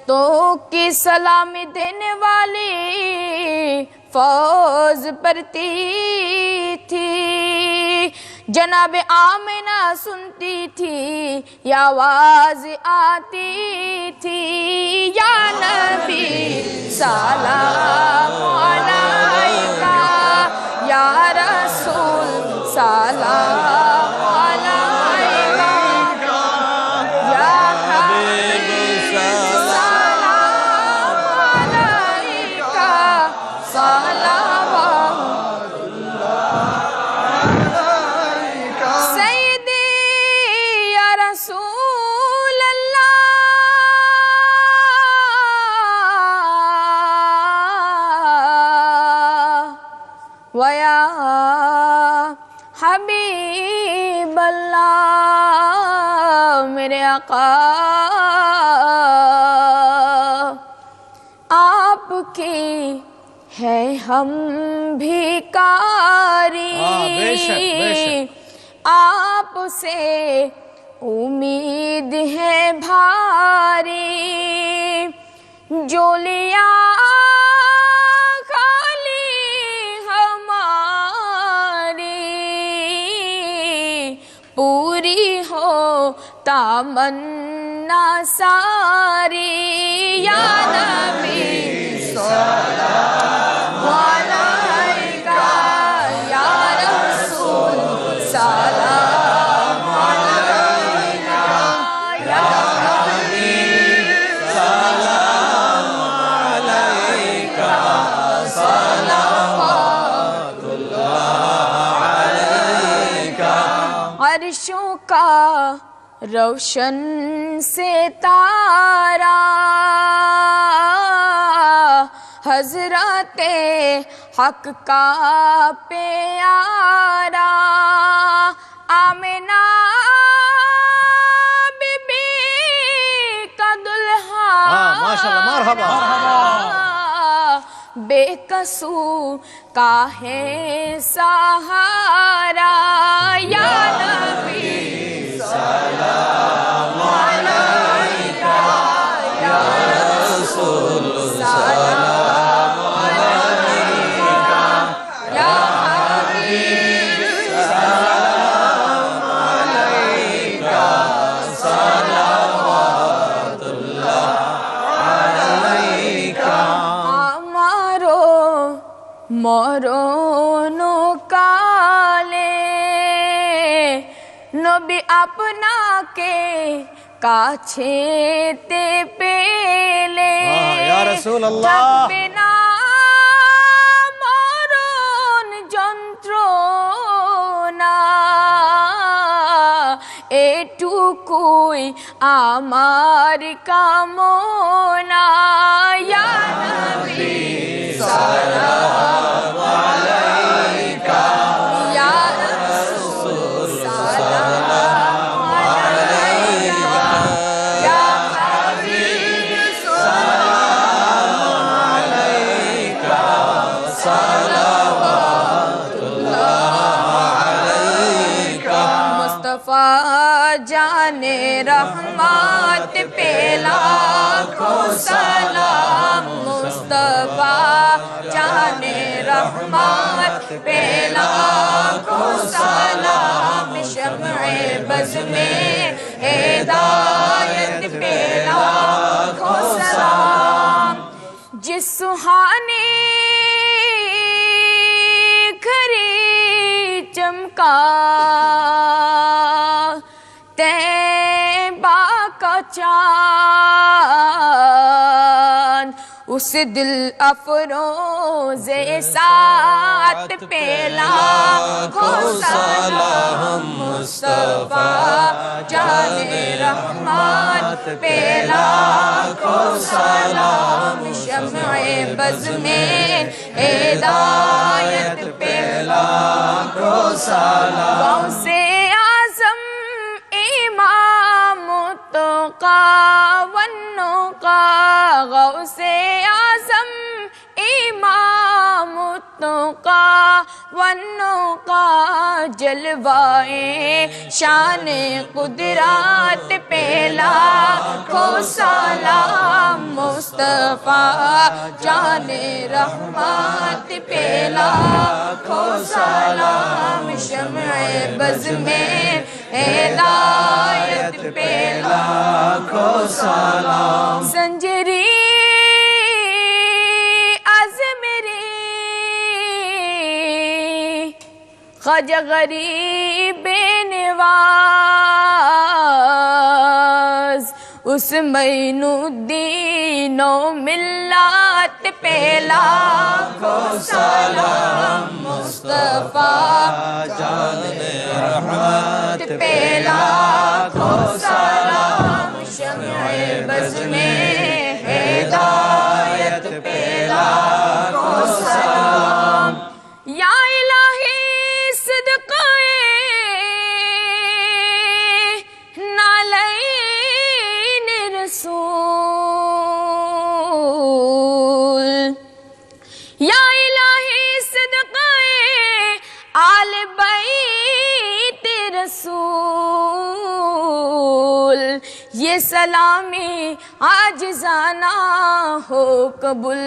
فرشتوں کی سلامی دینے والی فوج پڑتی تھی، جناب آمنہ سنتی تھی یہ آواز آتی تھی، یا نبی سلام علیکہ، یا رسول سلام علیکہ، یا حبیب سلام علیکہ، صلوات سیدی یا رسول اللہ، ویا حبیب اللہ، میرے آقا آپ کی ہے ہم بھکاری، آپ سے امید ہے بھاری، جو لیا خالی ہماری، پوری ہو تمنا ساری، یا نبی سلام علیکہ، یا رسول سلام علیکہ، یا حبیب سلام علیکہ، صلوات اللہ علیکہ۔ عرشوں کا روشن ستارہ حضرت حق کا پیارا، آمنہ بی بی کا دلہا، مرحبا بے کسو کا ہے سہارا، یا نبی سلام علیکہ، یا رسول سلام علیکہ، یا حبیب سلام علیکہ، صلوات اللہ علیکہ۔ ہمارو মরণো কালে নবী আপনাকে কাছেতে পেলে ইয়া রাসূলুল্লাহ থাকবে না মরণ যন্ত্রণা, এটুকুই আমার কামনা, ইয়া নবী সালাম আলাইকা, ইয়া রাসূল সালাম আলাইকা, ইয়া হাবিব সালাম আলাইকা, সালাওয়াতুল্লাহ আলাইকা। মুস্তাফা জানে রহমত পে লাখোं सलाम, मुस्तफा जाने रहमत पे लाखों सलाम, शम्ए बज़ में हिदायत पे लाखों सलाम। जिस सुहानी खरी चमका तैबा का चाँद, उस दिल अफरोज़े साथ पे लाखों सलाम, मुस्तफा जाने रहमत पे लाखों सलाम, शम्ए बज़ में हिदायत पे लाखों सलाम। गौसे आज़म इमाम मुत्तक़ा वन्नुक़ा, गौसे आज़म इमाम मुत्तक़ा वन्नुक़ा, जलवाए शान कुदरत पे लाखों सलाम, मुस्तफा जाने रहमत पे लाखों सलाम शम्ए बज़ में हिदायत पे लाखों सलाम संजरी ख्वाजा गरीब नवाज उस मैनुद्दीन मिल्लत पे लाखों सलाम मुस्तफा जाने रहमत पे लाखों सलाम शम्ए बज़ में हिदायत पे लाखों सलाम या इलाही सदक़ाए नालैन रसूल या इलाही सदक़ाए आल बैत रसूल ये सलामी आजिज़ाना हो कबूल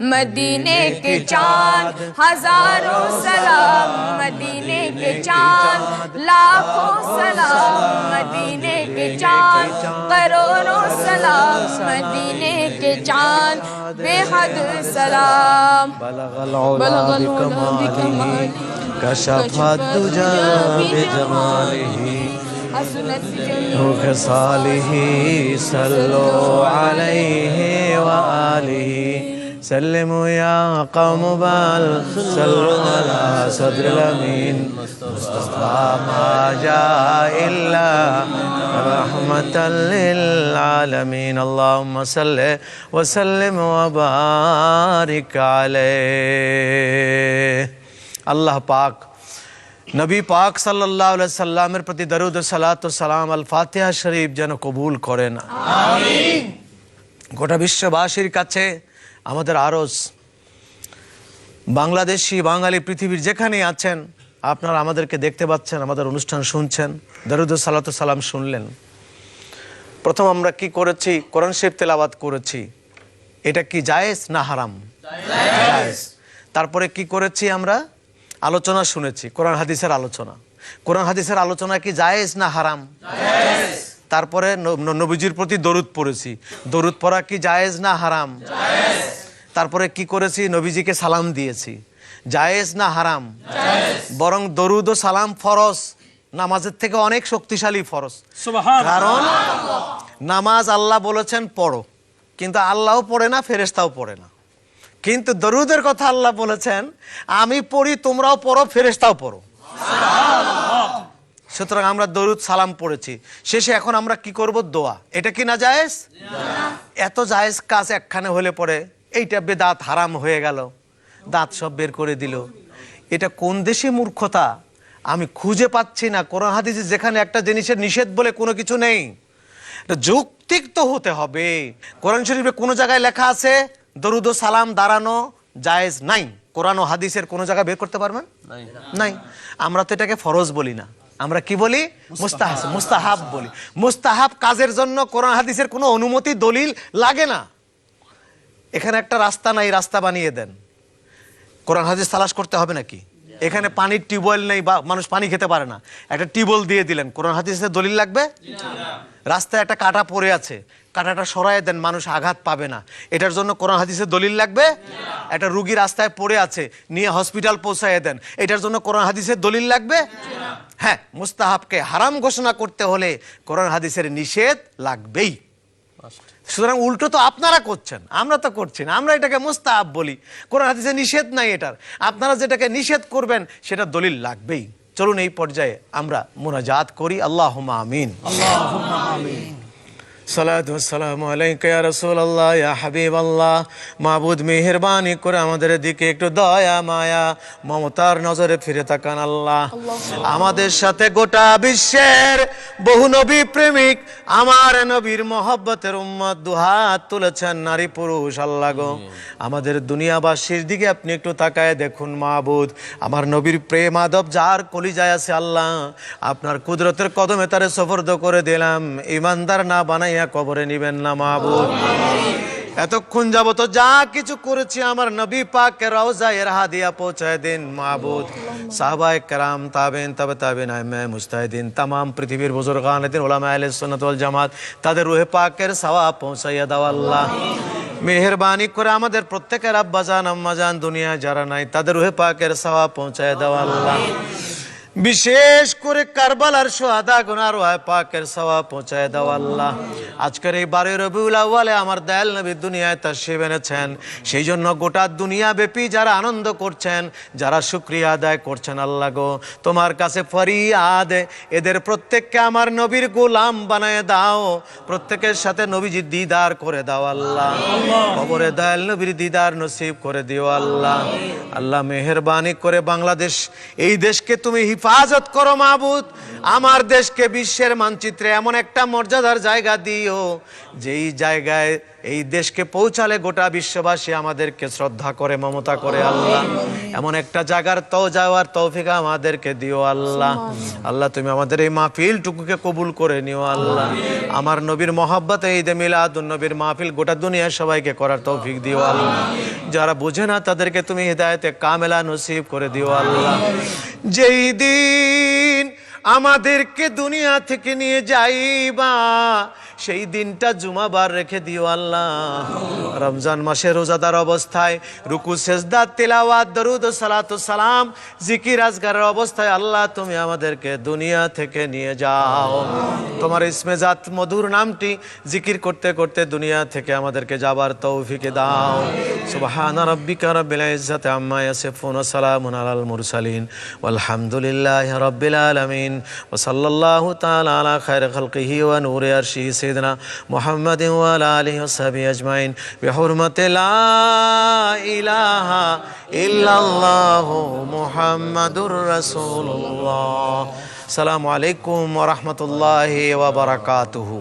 मदीने के चाँद हजारों सलाम मदीने के चाँद लाखों सलाम मदीने के चाँद करोड़ों सलाम मदीने के चाँद बेहद सलाम बलगल उला बिकमालिही कशफत दुजा बिजमालिही खसालिही सल्लु अलैहि व आलिही सल्लिमु या कौम बल सल्लु अला सद्रिल अमीन मुस्तफा मा जाअ इल्ला रहमतल लिल आलमीन अल्लाहुम्मा सल्लि व सल्लिम व बारिक अलैहि अल्लाह पाक नबी पाक सल्लल्लाहु अलैहि वसल्लमेर प्रति दरूद व सलात व सलाम अल फातिहा शरीफ যেন কবুল করেন আমিন গোটা বিশ্ববাসীর কাছে আমাদের আরজ বাংলাদেশি বাঙালি পৃথিবীর যেখানেই আছেন আপনারা আমাদেরকে দেখতে পাচ্ছেন আমাদের অনুষ্ঠান শুনছেন দরুদ ও সালাত ও সালাম শুনলেন প্রথম আমরা কি করেছি কোরআন শরীফ তেলাওয়াত করেছি এটা কি জায়েজ না হারাম জায়েজ তারপরে কি করেছি আমরা আলোচনা শুনেছি কোরআন হাদিসের আলোচনা কি জায়েজ না হারাম জায়েজ তারপরে নবীজির প্রতি দরুদ পড়েছি দরুদ পড়া কি জায়েজ না হারাম জায়েজ তারপরে কি করেছি নবীজিকে সালাম দিয়েছি জায়েজ না হারাম জায়েজ বরং দরুদ ও সালাম ফরজ নামাজের থেকে অনেক শক্তিশালী ফরজ সুবহানাল্লাহ কারণ নামাজ আল্লাহ বলেছেন পড়ো কিন্তু আল্লাহও পড়ে না ফেরেশতাও পড়ে না কিন্তু দরুদের কথা আল্লাহ বলেছেন আমি পড়ি তোমরাও পড়ো ফেরেশতাও পড়ো সুবহানাল্লাহ সুতরাং আমরা দরুদ সালাম পড়েছি শেষে এখন আমরা কি করব দোয়া এটা কি না জায়েজ না এত জায়েজ কাজ একখানে হলে পরে এইটা বেদাত হারাম হয়ে গেল দাঁত সব বের করে দিল এটা কোন দেশে মূর্খতা আমি খুঁজে পাচ্ছি না কোরআন হাদিসে যেখানে একটা জিনিসের নিষেধ বলে কোনো কিছু নেই এটা যৌক্তিক তো হতে হবে কোরআন শরীফে কোন জায়গায় লেখা আছে দরুদ ও সালাম দাঁড়ানো জায়েজ নাই কোরআন ও হাদিসের কোন জায়গায় বের করতে পারবেন নাই আমরা তো এটাকে ফরজ বলি না আমরা কি বলি মুস্তাহাব বলি মুস্তাহাব কাজের জন্য কোরআন হাদিসের কোনো অনুমতি দলিল লাগে না এখানে একটা রাস্তা নাই রাস্তা বানিয়ে দেন কোরআন হাদিস তালাশ করতে হবে নাকি এখানে পানির টিউবওয়েল নেই বা মানুষ পানি খেতে পারে না একটা টিউবওয়েল দিয়ে দিলেন কোরআন হাদিসের দলিল লাগবে না রাস্তায় একটা কাঁটা পড়ে আছে কাঁটাটা সরায় দেন মানুষ আঘাত পাবে না এটার জন্য কোরআন হাদিসের দলিল লাগবে না একটা রোগী রাস্তায় পড়ে আছে নিয়ে হসপিটাল পৌঁছায় দেন এটার জন্য কোরআন হাদিসের দলিল লাগবে না হ্যাঁ মুস্তাহাবকে হারাম ঘোষণা করতে হলে কোরআন হাদিসের নিষেধ লাগবেই সুতরাং উল্টো তো আপনারা করছেন আমরা তো করছি না আমরা এটাকে মুস্তাহাব বলি কোরআন হাদিসে নিষেধ নাই এটার আপনারা যেটাকে নিষেধ করবেন সেটা দলিল লাগবেই চলুন এই পর্যায়ে আমরা মুনাজাত করি আল্লাহুম্মা আমিন আল্লাহুম্মা আমিন সালাতু ওয়াসসালামু আলাইকা ইয়া রাসূলুল্লাহ ইয়া হাবিবাল্লাহ মাবুদ মেহেরবানি করে আমাদের দিকে একটু দয়া মায়া মমতার নজরে ফিরে তাকান আল্লাহ আমাদের সাথে গোটা বিশ্বের বহু নবী প্রেমিক আমার নবীর মহব্বতের উম্মত দুহাত তুলেছেন নারী পুরুষ আল্লাহ গো আমাদের দুনিয়াবাসীর দিকে আপনি একটু তাকায় দেখুন মাবুদ আমার নবীর প্রেম আদব যার কলিজায় আছে আল্লাহ আপনার কুদরতের কদমে তারে সুপর্দ করে দিলাম ঈমানদার না বানাই কবরে নিবেন না মাবুদ এতক্ষণ যাবত যা কিছু করেছি আমার নবী পাকের রওজায় হাদিয়া পৌঁছায় দিন মাবুদ। সাহাবায়ে কেরাম, তাবেইন, তাবে তাবেইন, আইম্মায়ে মুজতাহিদিন, তামাম পৃথিবীর বুজুর্গানে দিন, উলামায়ে আহলে সুন্নাত ওয়াল জামাত, তাদের রূহে পাকের সওয়াব পৌঁছাইয়া দাও আল্লাহ। মেহেরবানি করে আমাদের প্রত্যেকের আব্বাজান আম্মাজান দুনিয়ায় যারা নাই তাদের রূহে পাকের সওয়াব পৌঁছাইয়া দাও আল্লাহ। বিশেষ করে কারবালার শুহাদা গুনার রূহে পাকের সওয়াব পৌঁছায় দাও আল্লাহ। আজকের এই 12 রবিউল আউয়ালে আমার দয়াল নবী দুনিয়ায় তাশরীফ এনেছেন, সেই জন্য গোটা দুনিয়া ব্যাপী যারা আনন্দ করছেন, যারা শুকরিয়া আদায় করছেন, আল্লাহ গো তোমার কাছে ফরিয়াদ, এদের প্রত্যেককে আমার নবীর গোলাম বানায় দাও, প্রত্যেকের সাথে নবীজির দিদার করে দাও আল্লাহ। কবরে দয়াল নবীর দিদার নসিব করে দিও আল্লাহ। আল্লাহ মেহেরবানি করে বাংলাদেশ, এই দেশকে তুমি হিফাজত করো মাবুদ। আমার দেশকে বিশ্বের মানচিত্রে এমন একটা মর্যাদার জায়গা দিও, যেই জায়গায় এই দেশকে পৌঁছালে গোটা বিশ্ববাসী আমাদেরকে শ্রদ্ধা করে, মমতা করে আল্লাহ। এমন একটা জায়গার যাওয়ার তৌফিক আমাদেরকে দিও আল্লাহ। আল্লাহ তুমি আমাদের এই মাহফিলটুকুকে কবুল করে নিও আল্লাহ। আমার নবীর মহব্বতে ঈদে মিলাদুন নবীর মাহফিল গোটা দুনিয়ার সবাইকে করার তৌফিক দিও আল্লাহ। যারা বুঝে না তাদেরকে তুমি হিদায়াতে কামেলা নসিব করে দিও আল্লাহ। যেই দিন আমাদেরকে দুনিয়া থেকে নিয়ে যাইবা, সেই দিনটা জুমাবার রেখে দিও আল্লাহ। রমজান মাসে রোজাদার অবস্থায় রুকু সেজদা তিলাওয়াত দরুদ ও সালাতু সালাম জিকির আজগারের অবস্থায় আল্লাহ তুমি আমাদেরকে দুনিয়া থেকে নিয়ে যাও। তোমার ইসমে জাত মধুর নামটি জিকির করতে করতে দুনিয়া থেকে আমাদেরকে যাবার তৌফিক দাও। সুবহান রাব্বিকা রাব্বিল ইজ্জাতি আম্মা ইয়াসিফুন ওয়া সালামুন আলাল মুরসালিন ওয়ালহামদুলিল্লাহি রাব্বিল আলামিন ওয়া সাল্লাল্লাহু তাআলা আলা খায়রি খালকিহি ওয়া নূরি আরশিহি সাইয়্যিদিনা মুহাম্মাদিন ওয়া আলা আলিহি ওয়া সাহবিহি আজমাইন বিহুরমাতি লা ইলাহা ইল্লাল্লাহু মুহাম্মাদুর রাসূলুল্লাহ। আসসালামু আলাইকুম ওয়া রাহমাতুল্লাহি ওয়া বারাকাতুহু।